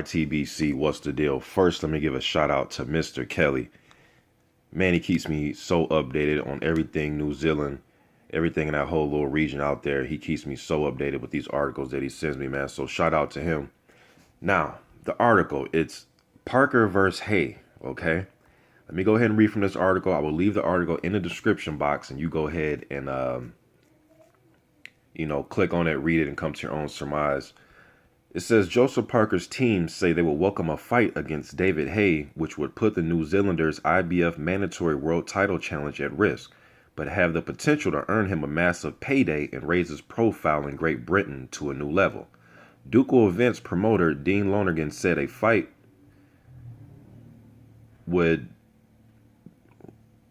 YTBC, what's the deal? First, let me give a shout out to Mr. Kelly. Man, he keeps me so updated on everything New Zealand, everything in that whole little region out there. He keeps me so updated with these articles that he sends me, man. So shout out to him. Now, the article, it's Parker versus Haye, okay? Let me go ahead and read from this article. I will leave the article in the description box, and you go ahead and, click on it, read it, and come to your own surmise. It says Joseph Parker's team say they will welcome a fight against David Haye, which would put the New Zealanders' IBF mandatory world title challenge at risk, but have the potential to earn him a massive payday and raise his profile in Great Britain to a new level. Ducal Events promoter Dean Lonergan said a fight would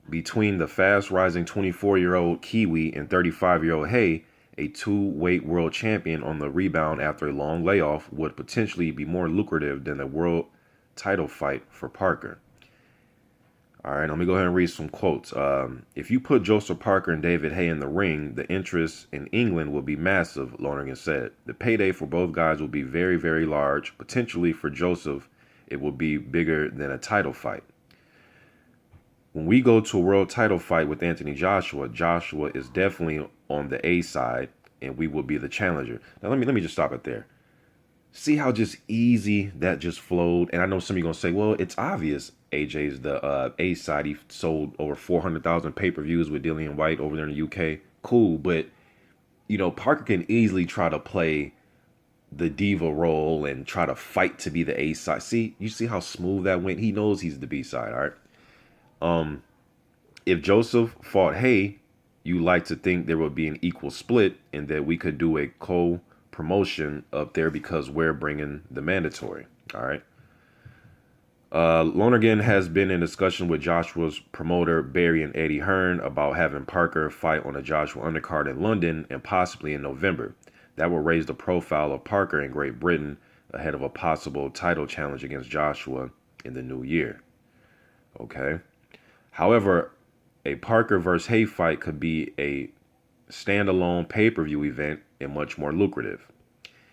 between the fast-rising 24-year-old Kiwi and 35-year-old Haye, a two-weight world champion on the rebound after a long layoff, would potentially be more lucrative than a world title fight for Parker. All right, let me go ahead and read some quotes. If you put Joseph Parker and David Haye in the ring, the interest in England will be massive, Lonergan said. The payday for both guys will be very, very large. Potentially for Joseph, it will be bigger than a title fight. When we go to a world title fight with Anthony Joshua, Joshua is definitely on the A side, and we will be the challenger. Now, let me just stop it there. See how just easy that just flowed? And I know some of you are going to say, well, it's obvious AJ's the A side. He sold over 400,000 pay-per-views with Dillian White over there in the UK. Cool, but, Parker can easily try to play the diva role and try to fight to be the A side. See, you see how smooth that went? He knows he's the B side, all right? If Joseph fought Haye, you like to think there would be an equal split and that we could do a co-promotion up there because we're bringing the mandatory. All right. Lonergan has been in discussion with Joshua's promoter Barry and Eddie Hearn about having Parker fight on a Joshua undercard in London and possibly in November. That will raise the profile of Parker in Great Britain ahead of a possible title challenge against Joshua in the new year. Okay. However, a Parker versus Haye fight could be a standalone pay-per-view event and much more lucrative.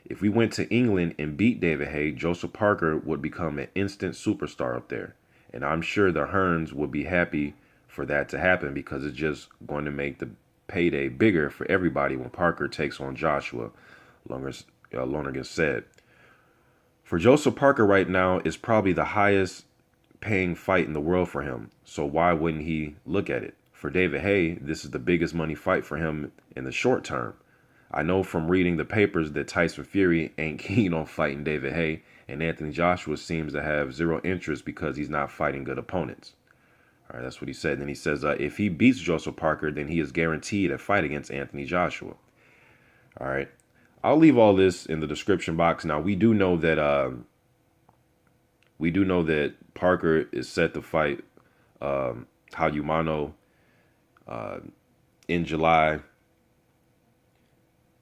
If we went to England and beat David Haye, Joseph Parker would become an instant superstar up there. And I'm sure the Hearns would be happy for that to happen because it's just going to make the payday bigger for everybody when Parker takes on Joshua, Lonergan said. For Joseph Parker right now, it's probably the highest paying fight in the world for him, so why wouldn't he look at it? For David Haye, this is the biggest money fight for him in the short term. I know from reading the papers that Tyson Fury ain't keen on fighting David Haye, and Anthony Joshua seems to have zero interest because he's not fighting good opponents. All right, that's what he said. And then he says, if he beats Joseph Parker, then he is guaranteed a fight against Anthony Joshua. All right, I'll leave all this in the description box. Now, we do know that Parker is set to fight Haye in July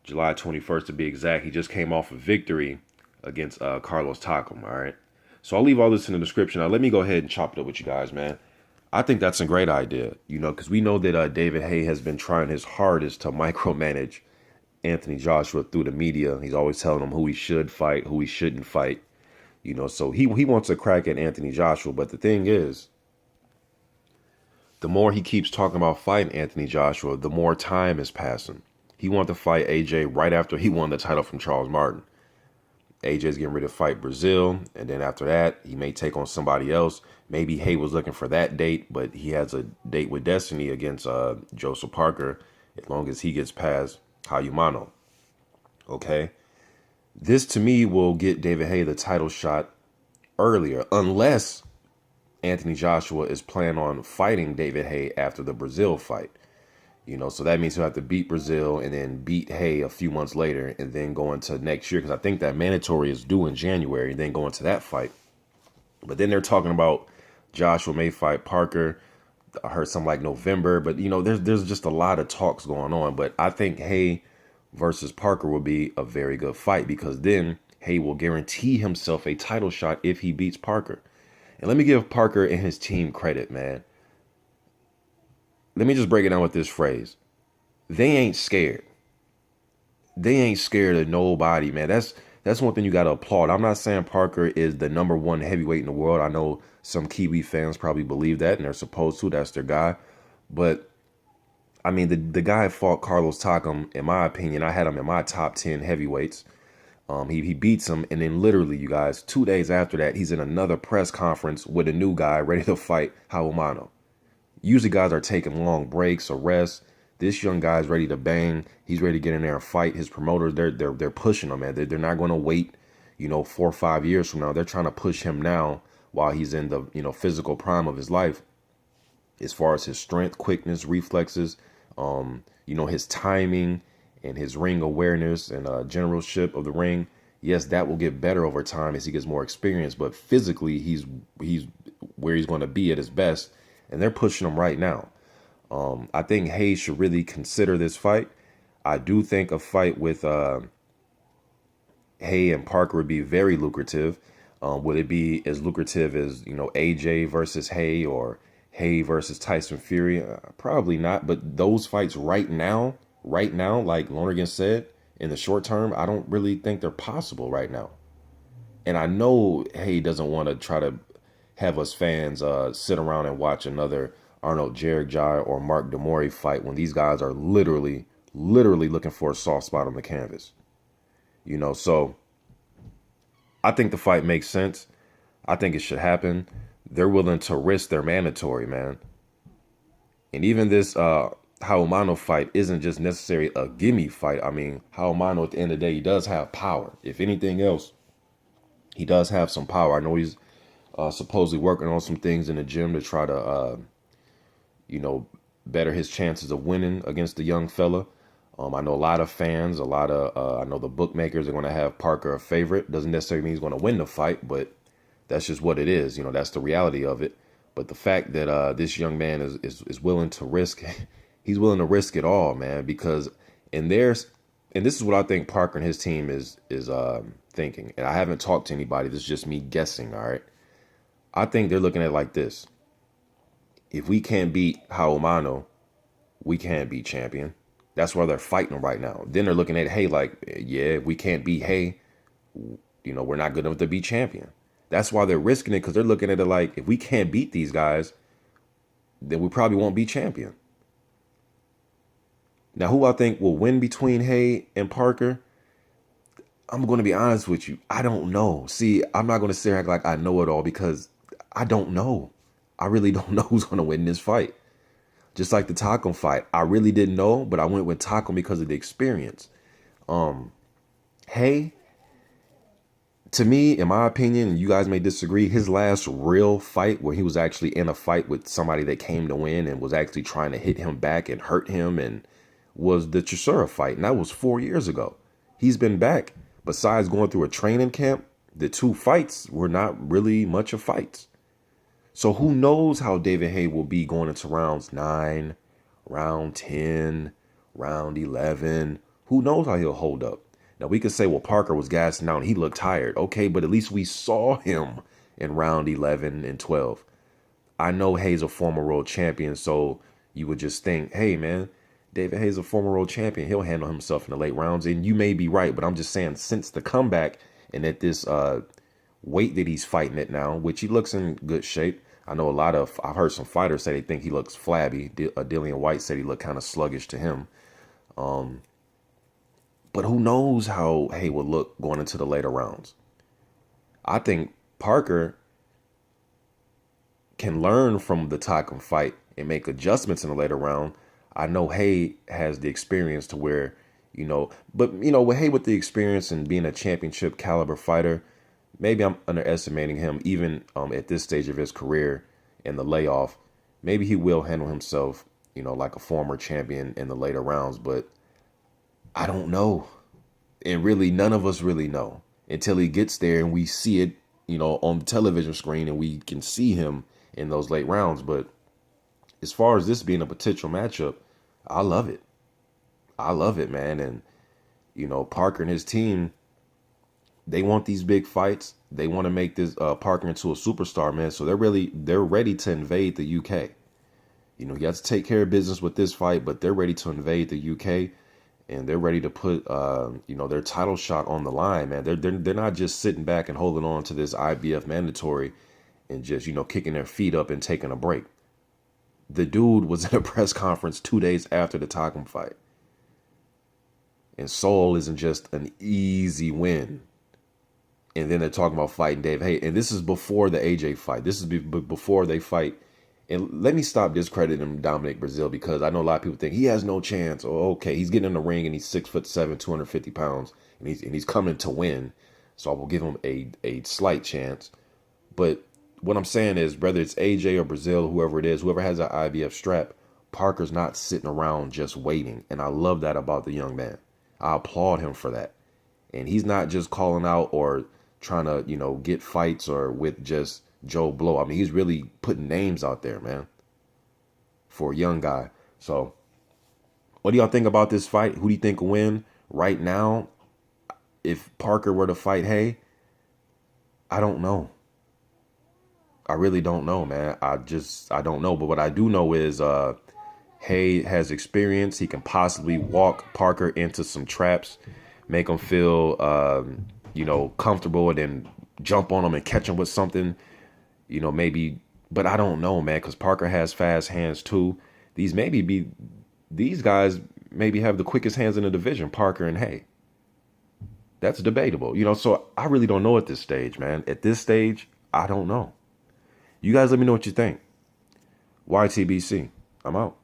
21st to be exact. He just came off a victory against Carlos Takam, all right? So I'll leave all this in the description. Now, let me go ahead and chop it up with you guys, man. I think that's a great idea, because we know that David Haye has been trying his hardest to micromanage Anthony Joshua through the media. He's always telling him who he should fight, who he shouldn't fight. So he wants a crack at Anthony Joshua. But the thing is, the more he keeps talking about fighting Anthony Joshua, the more time is passing. He wanted to fight AJ right after he won the title from Charles Martin. AJ's getting ready to fight Brazil. And then after that, he may take on somebody else. Maybe Haye was looking for that date, but he has a date with Destiny against Joseph Parker as long as he gets past Haye. Okay? This, to me, will get David Haye the title shot earlier, unless Anthony Joshua is planning on fighting David Haye after the Brazil fight. So that means he'll have to beat Brazil and then beat Haye a few months later and then go into next year, because I think that mandatory is due in January and then go into that fight. But then they're talking about Joshua may fight Parker. I heard something like November, but, there's just a lot of talks going on. But I think Haye versus Parker will be a very good fight, because then Haye will guarantee himself a title shot if he beats Parker. And let me give Parker and his team credit, man. Let me just break it down with this phrase. They ain't scared. They ain't scared of nobody, man. That's one thing you got to applaud. I'm not saying Parker is the number one heavyweight in the world. I know some Kiwi fans probably believe that, and they're supposed to. That's their guy. But I mean, the guy fought Carlos Takam. In my opinion, I had him in my top 10 heavyweights. He beats him, and then literally, you guys, 2 days after that, he's in another press conference with a new guy ready to fight Haye. Usually, guys are taking long breaks or rest. This young guy's ready to bang. He's ready to get in there and fight. His promoters, they're pushing him, man. They're not going to wait, 4 or 5 years from now. They're trying to push him now while he's in the physical prime of his life, as far as his strength, quickness, reflexes, his timing and his ring awareness and generalship of the ring. Yes, that will get better over time as he gets more experience, but physically he's where he's going to be at his best, and they're pushing him right now. I think Haye should really consider this fight. I do think a fight with Haye and Parker would be very lucrative. Would it be as lucrative as, AJ versus Haye or Haye versus Tyson Fury? Probably not. But those fights right now, like Lonergan said, in the short term, I don't really think they're possible right now. And I know Haye doesn't want to try to have us fans sit around and watch another Arnold Jarigjai or Mark Demori fight when these guys are literally looking for a soft spot on the canvas. So I think the fight makes sense. I think it should happen. They're willing to risk their mandatory, man. And even this Haye fight isn't just necessarily a gimme fight. I mean, Haye, at the end of the day, he does have power. If anything else, he does have some power. I know he's supposedly working on some things in the gym to try to, better his chances of winning against the young fella. I know a lot of fans, I know the bookmakers are going to have Parker a favorite. Doesn't necessarily mean he's going to win the fight, but that's just what it is. That's the reality of it. But the fact that this young man is willing to risk, he's willing to risk it all, man, because and this is what I think Parker and his team is thinking. And I haven't talked to anybody. This is just me guessing, all right? I think they're looking at it like this. If we can't beat Haye, we can't be champion. That's why they're fighting right now. Then they're looking at Haye like, yeah, if we can't beat Haye, we're not good enough to be champion. That's why they're risking it, because they're looking at it like, if we can't beat these guys, then we probably won't be champion. Now, who I think will win between Haye and Parker, I'm going to be honest with you. I don't know. See, I'm not going to sit here act like I know it all, because I don't know. I really don't know who's going to win this fight. Just like the Takam fight, I really didn't know, but I went with Takam because of the experience. Haye, to me, in my opinion, and you guys may disagree, his last real fight where he was actually in a fight with somebody that came to win and was actually trying to hit him back and hurt him, and was the Chisora fight, and that was 4 years ago. He's been back. Besides going through a training camp, the two fights were not really much of fights. So who knows how David Haye will be going into rounds 9, round 10, round 11. Who knows how he'll hold up? Now, we could say, well, Parker was gassing out and he looked tired. Okay, but at least we saw him in round 11 and 12. I know Haye's a former world champion, so you would just think, hey, man, David Haye's a former world champion. He'll handle himself in the late rounds. And you may be right, but I'm just saying, since the comeback and at this weight that he's fighting at now, which he looks in good shape. I know I've heard some fighters say they think he looks flabby. Dillian White said he looked kind of sluggish to him. But who knows how Haye would look going into the later rounds. I think Parker can learn from the Takam fight and make adjustments in the later round. I know Haye has the experience to where, with Haye with the experience and being a championship caliber fighter, maybe I'm underestimating him even at this stage of his career in the layoff. Maybe he will handle himself, like a former champion in the later rounds, but I don't know. And really, none of us really know until he gets there and we see it, on the television screen and we can see him in those late rounds. But as far as this being a potential matchup, I love it. I love it, man. And, Parker and his team, they want these big fights. They want to make this Parker into a superstar, man. So they're ready to invade the UK. You have to take care of business with this fight, but they're ready to invade the UK. and they're ready to put their title shot on the line, man. They're not just sitting back and holding on to this IBF mandatory and just kicking their feet up and taking a break. The dude was at a press conference 2 days after the Takam fight, and Seoul isn't just an easy win. And then they're talking about fighting Dave Haye, and this is before the AJ fight. This is before they fight. And let me stop discrediting Dominic Brazil, because I know a lot of people think he has no chance. Oh, okay, he's getting in the ring and he's 6'7", 250 pounds, and he's coming to win. So I will give him a slight chance. But what I'm saying is, whether it's AJ or Brazil, whoever it is, whoever has an IBF strap, Parker's not sitting around just waiting. And I love that about the young man. I applaud him for that. And he's not just calling out or trying to, get fights or with just Joe Blow. I mean, he's really putting names out there, man, for a young guy. So what do y'all think about this fight? Who do you think will win right now? If Parker were to fight Haye, I don't know. I really don't know, man. I don't know. But what I do know is Haye has experience. He can possibly walk Parker into some traps, make him feel, comfortable, and then jump on him and catch him with something, maybe. But I don't know, man, because Parker has fast hands too. These guys maybe have the quickest hands in the division, Parker and Haye. That's debatable, so I really don't know at this stage, man. At this stage, I don't know. You guys let me know what you think. YTBC. I'm out.